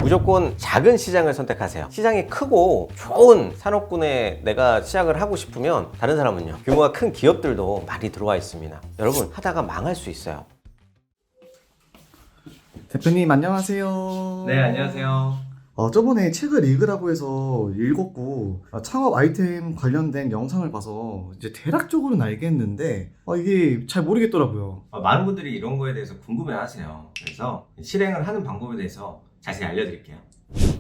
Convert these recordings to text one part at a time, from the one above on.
무조건 작은 시장을 선택하세요. 시장이 크고 좋은 산업군에 내가 시작을 하고 싶으면 다른 사람은요, 규모가 큰 기업들도 많이 들어와 있습니다. 여러분, 하다가 망할 수 있어요. 대표님 안녕하세요. 네, 안녕하세요. 저번에 책을 읽으라고 해서 읽었고 창업 아이템 관련된 영상을 봐서 이제 대략적으로는 알겠는데 이게 잘 모르겠더라고요. 많은 분들이 이런 거에 대해서 궁금해 하세요. 그래서 실행을 하는 방법에 대해서 자세히 알려드릴게요.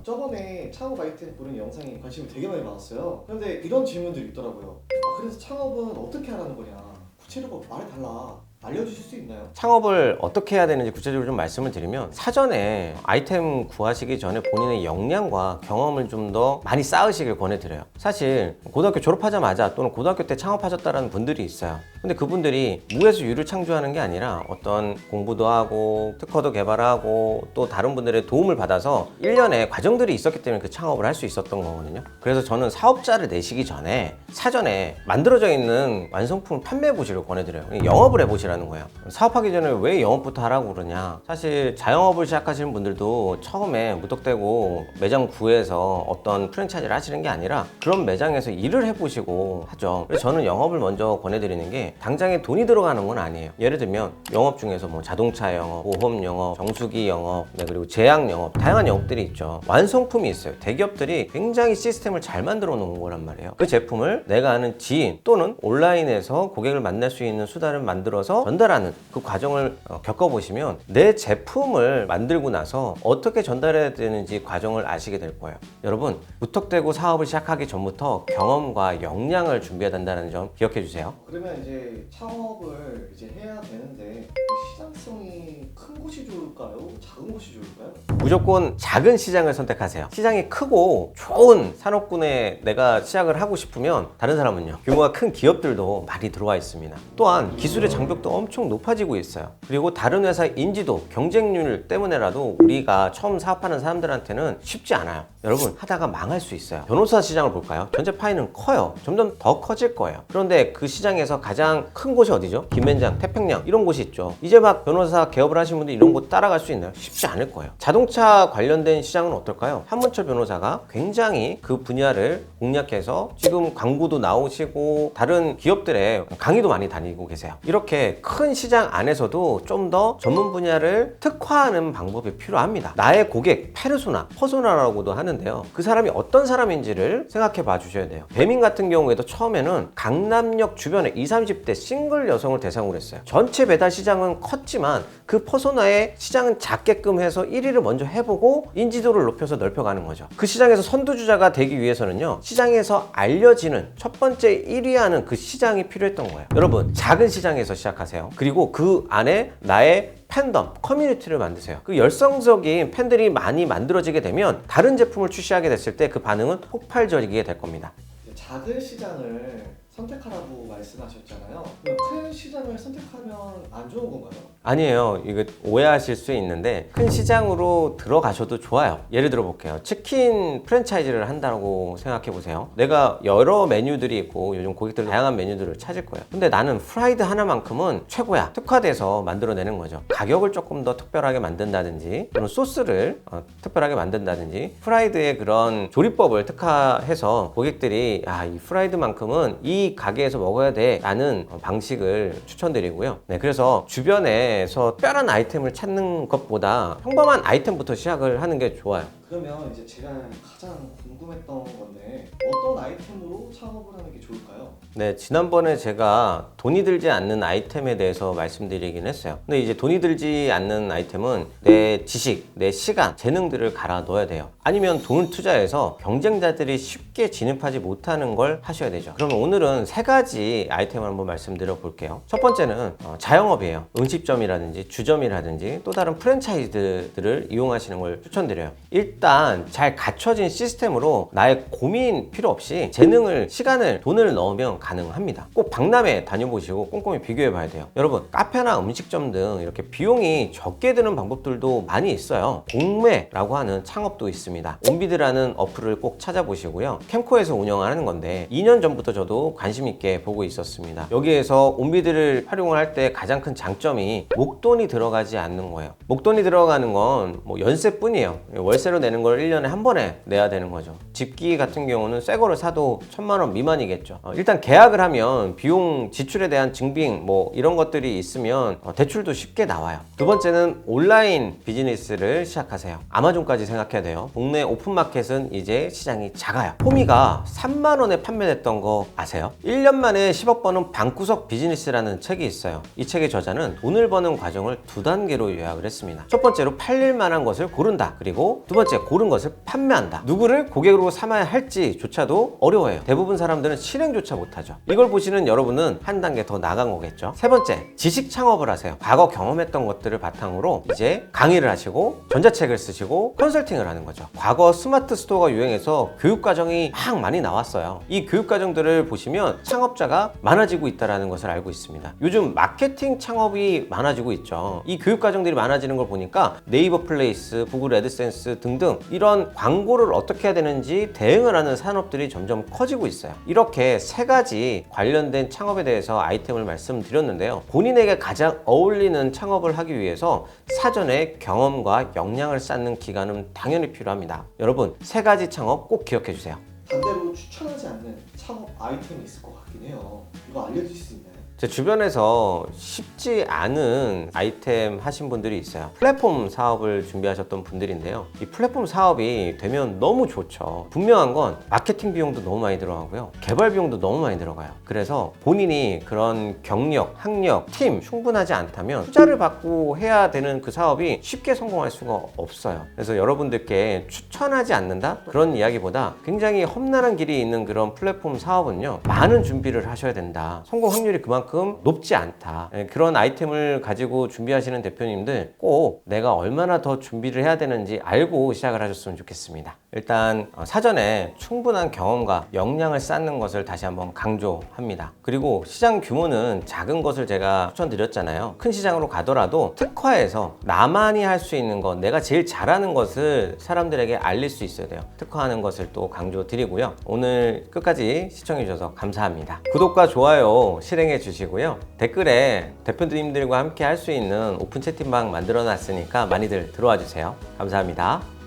저번에 창업 아이템 보는 영상에 관심이 되게 많이 많았어요. 그런데 이런 질문들이 있더라고요. 그래서 창업은 어떻게 하라는 거냐? 구체적으로 말해달라. 알려주실 수 있나요? 창업을 어떻게 해야 되는지 구체적으로 좀 말씀을 드리면, 사전에 아이템 구하시기 전에 본인의 역량과 경험을 좀 더 많이 쌓으시길 권해드려요. 사실 고등학교 졸업하자마자 또는 고등학교 때 창업하셨다는 분들이 있어요. 근데 그분들이 무에서 유를 창조하는 게 아니라 어떤 공부도 하고 특허도 개발하고 또 다른 분들의 도움을 받아서 1년의 과정들이 있었기 때문에 그 창업을 할 수 있었던 거거든요. 그래서 저는 사업자를 내시기 전에 사전에 만들어져 있는 완성품을 판매해 보시길 권해드려요. 영업을 해보시라는 거예요. 사업하기 전에 왜 영업부터 하라고 그러냐. 사실 자영업을 시작하시는 분들도 처음에 무턱대고 매장 구해서 어떤 프랜차이즈를 하시는 게 아니라 그런 매장에서 일을 해보시고 하죠. 그래서 저는 영업을 먼저 권해드리는 게 당장에 돈이 들어가는 건 아니에요. 예를 들면 영업 중에서 뭐 자동차 영업, 보험 영업, 정수기 영업, 그리고 제약 영업, 다양한 영업들이 있죠. 완성품이 있어요. 대기업들이 굉장히 시스템을 잘 만들어 놓은 거란 말이에요. 그 제품을 내가 아는 지인 또는 온라인에서 고객을 만날 수 있는 수단을 만들어서 전달하는 그 과정을 겪어보시면 내 제품을 만들고 나서 어떻게 전달해야 되는지 과정을 아시게 될 거예요. 여러분, 무턱대고 사업을 시작하기 전부터 경험과 역량을 준비해야 된다는 점 기억해 주세요. 그러면 이제 창업을 이제 해야 되는데 시장성이 큰 곳이 좋을까요? 작은 곳이 좋을까요? 무조건 작은 시장을 선택하세요. 시장이 크고 좋은 산업군에 내가 시작을 하고 싶으면 다른 사람은요, 규모가 큰 기업들도 많이 들어와 있습니다. 또한 기술의 장벽도 엄청 높아지고 있어요. 그리고 다른 회사 인지도, 경쟁률 때문에라도 우리가 처음 사업하는 사람들한테는 쉽지 않아요. 여러분, 하다가 망할 수 있어요. 변호사 시장을 볼까요? 전체 파이는 커요. 점점 더 커질 거예요. 그런데 그 시장에서 가장 큰 곳이 어디죠? 김앤장, 태평양 이런 곳이 있죠. 이제 막 변호사 개업을 하시는 분들이 이런 곳 따라갈 수 있나요? 쉽지 않을 거예요. 자동차 관련된 시장은 어떨까요? 한문철 변호사가 굉장히 그 분야를 공략해서 지금 광고도 나오시고 다른 기업들의 강의도 많이 다니고 계세요. 이렇게 큰 시장 안에서도 좀 더 전문 분야를 특화하는 방법이 필요합니다. 나의 고객, 페르소나, 퍼소나라고도 하는데요. 그 사람이 어떤 사람인지를 생각해 봐 주셔야 돼요. 배민 같은 경우에도 처음에는 강남역 주변에 20, 30대 싱글 여성을 대상으로 했어요. 전체 배달 시장은 컸지만 그 퍼소나의 시장은 작게끔 해서 1위를 먼저 해보고 인지도를 높여서 넓혀가는 거죠. 그 시장에서 선두주자가 되기 위해서는요, 시장에서 알려지는 첫 번째 1위 하는 그 시장이 필요했던 거예요. 여러분, 작은 시장에서 시작하세요. 그리고 그 안에 나의 팬덤, 커뮤니티를 만드세요. 그 열성적인 팬들이 많이 만들어지게 되면 다른 제품을 출시하게 됐을 때 그 반응은 폭발적이게 될 겁니다. 작은 시장을 선택하라고 말씀하셨잖아요. 그럼 큰 시장을 선택하면 안 좋은 건가요? 아니에요. 이거 오해하실 수 있는데 큰 시장으로 들어가셔도 좋아요. 예를 들어 볼게요. 치킨 프랜차이즈를 한다고 생각해 보세요. 내가 여러 메뉴들이 있고 요즘 고객들 다양한 메뉴들을 찾을 거예요. 근데 나는 프라이드 하나만큼은 최고야. 특화돼서 만들어내는 거죠. 가격을 조금 더 특별하게 만든다든지 또는 소스를 특별하게 만든다든지 프라이드의 그런 조리법을 특화해서 고객들이 이 프라이드만큼은 이 가게에서 먹어야 돼 라는 방식을 추천드리고요. 네, 그래서 주변에서 특별한 아이템을 찾는 것보다 평범한 아이템부터 시작을 하는 게 좋아요. 그러면 이제 제가 가장 궁금했던 건데 어떤 아이템으로 창업을 하는 게 좋을까요? 네, 지난번에 제가 돈이 들지 않는 아이템에 대해서 말씀드리긴 했어요. 근데 이제 돈이 들지 않는 아이템은 내 지식, 내 시간, 재능들을 갈아 넣어야 돼요. 아니면 돈을 투자해서 경쟁자들이 쉽게 진입하지 못하는 걸 하셔야 되죠. 그러면 오늘은 3가지 아이템을 한번 말씀드려 볼게요. 첫 번째는 자영업이에요. 음식점이라든지 주점이라든지 또 다른 프랜차이즈들을 이용하시는 걸 추천드려요. 일단 잘 갖춰진 시스템으로 나의 고민 필요 없이 재능을, 시간을, 돈을 넣으면 가능합니다. 꼭 박람회 다녀보시고 꼼꼼히 비교해 봐야 돼요. 여러분, 카페나 음식점 등 이렇게 비용이 적게 드는 방법들도 많이 있어요. 공매라고 하는 창업도 있습니다. 온비드라는 어플을 꼭 찾아보시고요. 캠코에서 운영하는 건데 2년 전부터 저도 관심 있게 보고 있었습니다. 여기에서 온비드를 활용을 할 때 가장 큰 장점이 목돈이 들어가지 않는 거예요. 목돈이 들어가는 건 뭐 연세뿐이에요. 월세로 내는 걸 1년에 한 번에 내야 되는 거죠. 집기 같은 경우는 새 거를 사도 1,000만 원 미만이겠죠. 일단 계약을 하면 비용 지출에 대한 증빙 뭐 이런 것들이 있으면 대출도 쉽게 나와요. 두 번째는 온라인 비즈니스를 시작하세요. 아마존까지 생각해야 돼요. 국내 오픈마켓은 이제 시장이 작아요. 포미가 3만 원에 판매됐던 거 아세요? 1년 만에 10억 버는 방구석 비즈니스라는 책이 있어요. 이 책의 저자는 돈을 버는 과정을 두 단계로 요약을 했습니다. 첫 번째로 팔릴 만한 것을 고른다. 그리고 두 번째 고른 것을 판매한다. 누구를 고객으로 삼아야 할지조차도 어려워요. 대부분 사람들은 실행조차 못하죠. 이걸 보시는 여러분은 한 단계 더 나간 거겠죠. 세 번째, 지식 창업을 하세요. 과거 경험했던 것들을 바탕으로 이제 강의를 하시고 전자책을 쓰시고 컨설팅을 하는 거죠. 과거 스마트 스토어가 유행해서 교육과정이 막 많이 나왔어요. 이 교육과정들을 보시면 창업자가 많아지고 있다는 것을 알고 있습니다. 요즘 마케팅 창업이 많아지고 있죠. 이 교육과정들이 많아지는 걸 보니까 네이버 플레이스, 구글 애드센스 등등 이런 광고를 어떻게 해야 되는지 대응을 하는 산업들이 점점 커지고 있어요. 이렇게 세 가지 관련된 창업에 대해서 아이템을 말씀드렸는데요. 본인에게 가장 어울리는 창업을 하기 위해서 사전에 경험과 역량을 쌓는 기간은 당연히 필요합니다. 여러분, 세 가지 창업 꼭 기억해 주세요. 반대로 추천하지 않는 창업 아이템이 있을 것 같긴 해요. 이거 알려주실 수 있나요? 제 주변에서 쉽지 않은 아이템 하신 분들이 있어요. 플랫폼 사업을 준비하셨던 분들인데요. 이 플랫폼 사업이 되면 너무 좋죠. 분명한 건 마케팅 비용도 너무 많이 들어가고요. 개발 비용도 너무 많이 들어가요. 그래서 본인이 그런 경력, 학력, 팀 충분하지 않다면 투자를 받고 해야 되는 그 사업이 쉽게 성공할 수가 없어요. 그래서 여러분들께 추천하지 않는다? 그런 이야기보다 굉장히 험난한 길이 있는 그런 플랫폼 사업은요. 많은 준비를 하셔야 된다. 성공 확률이 그만큼 높지 않다. 그런 아이템을 가지고 준비하시는 대표님들 꼭 내가 얼마나 더 준비를 해야 되는지 알고 시작을 하셨으면 좋겠습니다. 일단 사전에 충분한 경험과 역량을 쌓는 것을 다시 한번 강조합니다. 그리고 시장 규모는 작은 것을 제가 추천드렸잖아요. 큰 시장으로 가더라도 특화해서 나만이 할 수 있는 것, 내가 제일 잘하는 것을 사람들에게 알릴 수 있어야 돼요. 특화하는 것을 또 강조드리고요. 오늘 끝까지 시청해 주셔서 감사합니다. 구독과 좋아요 실행해 주시고요. 댓글에 대표님들과 함께 할 수 있는 오픈 채팅방 만들어 놨으니까 많이들 들어와 주세요. 감사합니다.